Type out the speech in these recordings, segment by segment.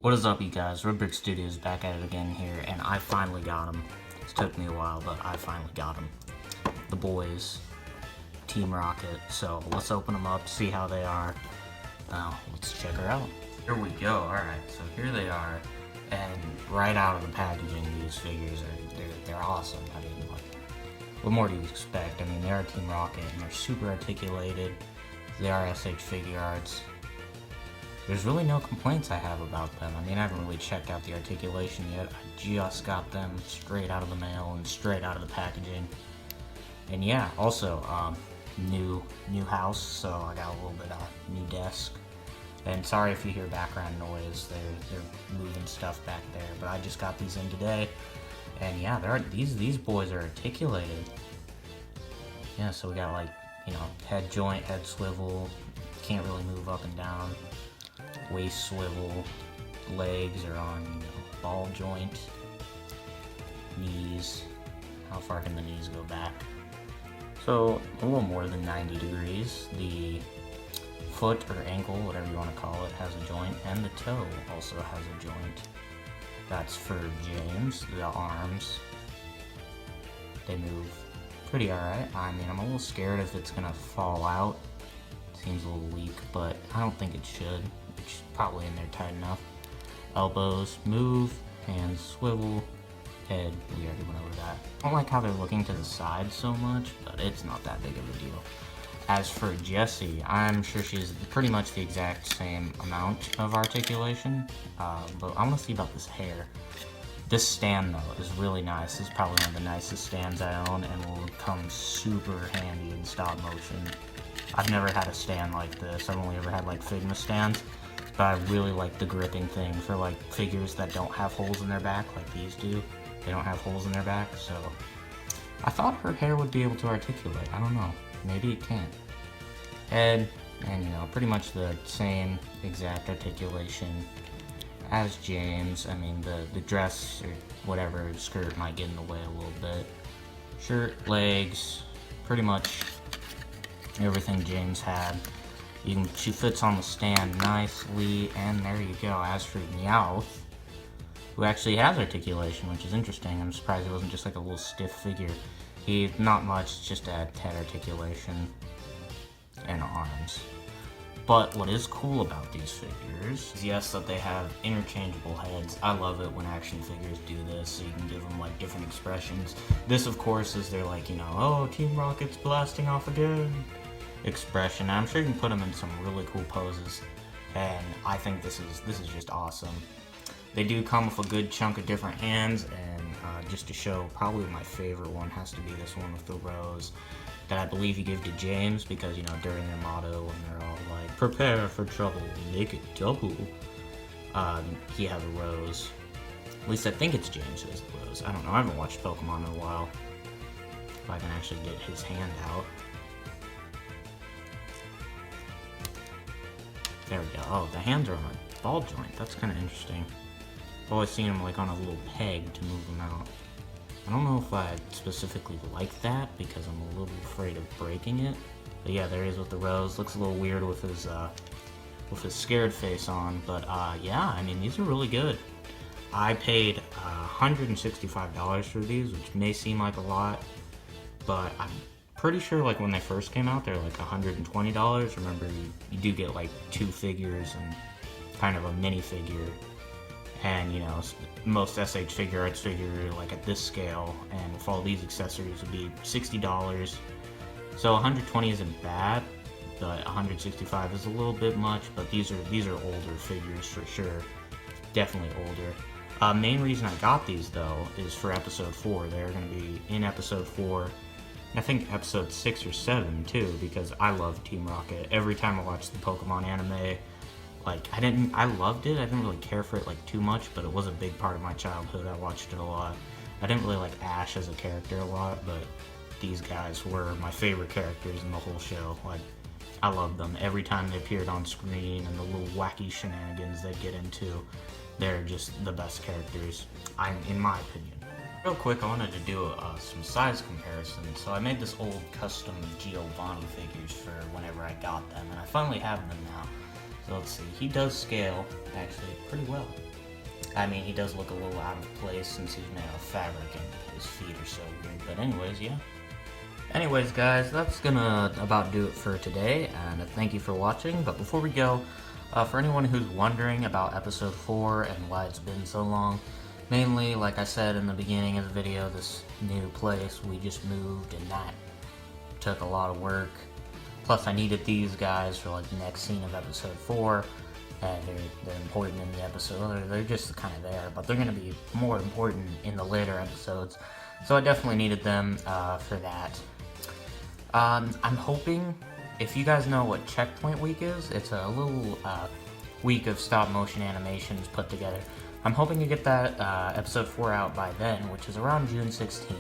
What is up, you guys? Red Studios back at it again here, and I finally got them. It took me a while, but I finally got them. The boys, Team Rocket. So let's open them up, see how they are. Now, let's check her out. Here we go. Alright, so here they are. And right out of the packaging, these figures they're awesome. I mean, like, what more do you expect? I mean, they are Team Rocket, and they're super articulated. They are SH figuarts. There's really no complaints I have about them. I mean, I haven't really checked out the articulation yet. I just got them straight out of the mail and straight out of the packaging. And yeah, also, new house, so I got a little bit of new desk. And sorry if you hear background noise, they're moving stuff back there, but I just got these in today. And yeah, these boys are articulated. Yeah, so we got, like, you know, head joint, head swivel, can't really move up and down. Waist swivel, legs are on, you know, ball joint, knees. How far can the knees go back? So a little more than 90 degrees. The foot or ankle, whatever you want to call it, has a joint, and the toe also has a joint. That's for James. The arms, they move pretty alright. I mean, I'm a little scared if it's gonna fall out. Seems a little weak, but I don't think it should. It's probably in there tight enough. Elbows move, hands swivel, head, we already went over that. I don't like how they're looking to the side so much, but it's not that big of a deal. As for Jessie, I'm sure she's pretty much the exact same amount of articulation, but I want to see about this hair. This stand, though, is really nice. This is probably one of the nicest stands I own and will come super handy in stop motion. I've never had a stand like this. I've only ever had, like, Figma stands, but I really like the gripping thing for, like, figures that don't have holes in their back like these do. They don't have holes in their back, so I thought her hair would be able to articulate. I don't know. Maybe it can't. Head, and, you know, pretty much the same exact articulation as James. I mean, the dress or whatever skirt might get in the way a little bit. Shirt, legs, pretty much everything James had. She fits on the stand nicely, and there you go. As for Meowth, who actually has articulation, which is interesting. I'm surprised it wasn't just like a little stiff figure. Not much, just a head articulation and arms. But what is cool about these figures is, yes, that they have interchangeable heads. I love it when action figures do this, so you can give them, like, different expressions. This, of course, is their, like, you know, oh, Team Rocket's blasting off again expression. I'm sure you can put them in some really cool poses, and I think this is just awesome. They do come with a good chunk of different hands, and just to show, probably my favorite one has to be this one with the rose that I believe you give to James, because, you know, during their motto when they're all like, prepare for trouble, make it double, he has a rose. At least I think it's James who has the rose. I don't know, I haven't watched Pokemon in a while. If I can actually get his hand out. There we go. Oh, the hands are on a ball joint. That's kind of interesting. I've always seen them, like, on a little peg to move them out. I don't know if I specifically like that, because I'm a little afraid of breaking it. But yeah, there he is with the rose. Looks a little weird with his scared face on. But yeah, I mean, these are really good. I paid $165 for these, which may seem like a lot, but I'm pretty sure, like, when they first came out, they're like $120. Remember, you do get, like, 2 figures and kind of a mini figure. And, you know, most SH figuarts figure, like, at this scale, and with all these accessories would be $60. So $120 isn't bad, but $165 is a little bit much. But these are older figures for sure, definitely older. Main reason I got these, though, is for episode 4. They're going to be in episode 4. I think episode 6 or 7 too, because I love Team Rocket. Every time I watch the Pokemon anime, like, I loved it. I didn't really care for it, like, too much, but it was a big part of my childhood. I watched it a lot. I didn't really like Ash as a character a lot, but these guys were my favorite characters in the whole show. Like, I loved them. Every time they appeared on screen and the little wacky shenanigans they get into, they're just the best characters, in my opinion. Real quick, I wanted to do some size comparison. So I made this old custom Giovanni figures for whenever I got them, and I finally have them now. So let's see, he does scale actually pretty well. I mean, he does look a little out of place since he's made of fabric and his feet are so weird. But anyways, yeah. Anyways, guys, that's gonna about do it for today, and thank you for watching. But before we go, for anyone who's wondering about episode 4 and why it's been so long, mainly, like I said in the beginning of the video, this new place, we just moved, and that took a lot of work. Plus, I needed these guys for like the next scene of episode 4, and they're important in the episode. They're just kind of there, but they're gonna be more important in the later episodes. So I definitely needed them for that. I'm hoping, if you guys know what Checkpoint Week is, it's a little week of stop motion animations put together. I'm hoping to get that episode 4 out by then, which is around June 16th.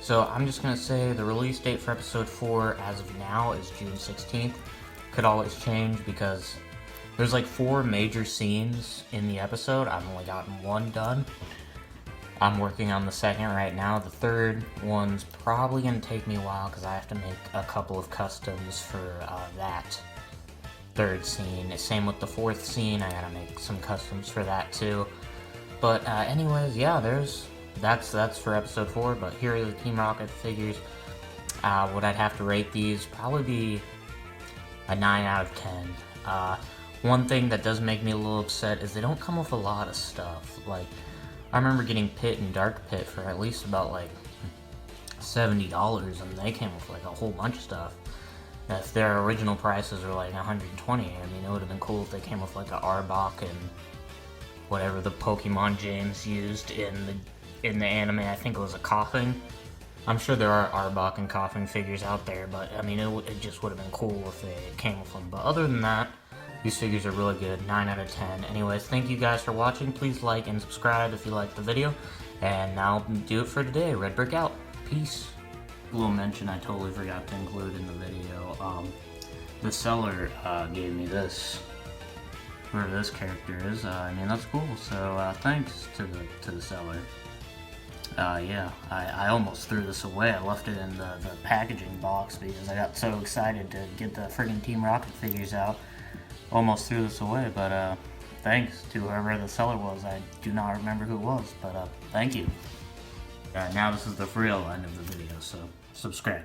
So I'm just going to say the release date for episode 4 as of now is June 16th. Could always change because there's like 4 major scenes in the episode. I've only gotten 1 done. I'm working on the 2nd right now. The 3rd one's probably going to take me a while because I have to make a couple of customs for that 3rd scene. Same with the 4th scene, I gotta make some customs for that too. But anyways, yeah, that's for episode 4, but here are the Team Rocket figures. What I'd have to rate these, probably be a 9 out of 10. One thing that does make me a little upset is they don't come with a lot of stuff. Like, I remember getting Pit and Dark Pit for at least about like $70, and they came with like a whole bunch of stuff. If their original prices are like $120, I mean, it would have been cool if they came with like a Arbok and whatever the Pokemon James used in the anime. I think it was a Coughing. I'm sure there are Arbok and Coughing figures out there, but I mean, it just would have been cool if they came with them. But other than that, these figures are really good, 9 out of 10. Anyways, thank you guys for watching. Please like and subscribe if you liked the video. And now do it for today. Red Brick out. Peace. A little mention I totally forgot to include in the video. The seller gave me this. Whoever this character is, I mean, that's cool. So thanks to the seller. Yeah, I almost threw this away. I left it in the packaging box because I got so excited to get the friggin' Team Rocket figures out. Almost threw this away, but thanks to whoever the seller was. I do not remember who it was, but thank you. Now this is the real end of the video, so subscribe.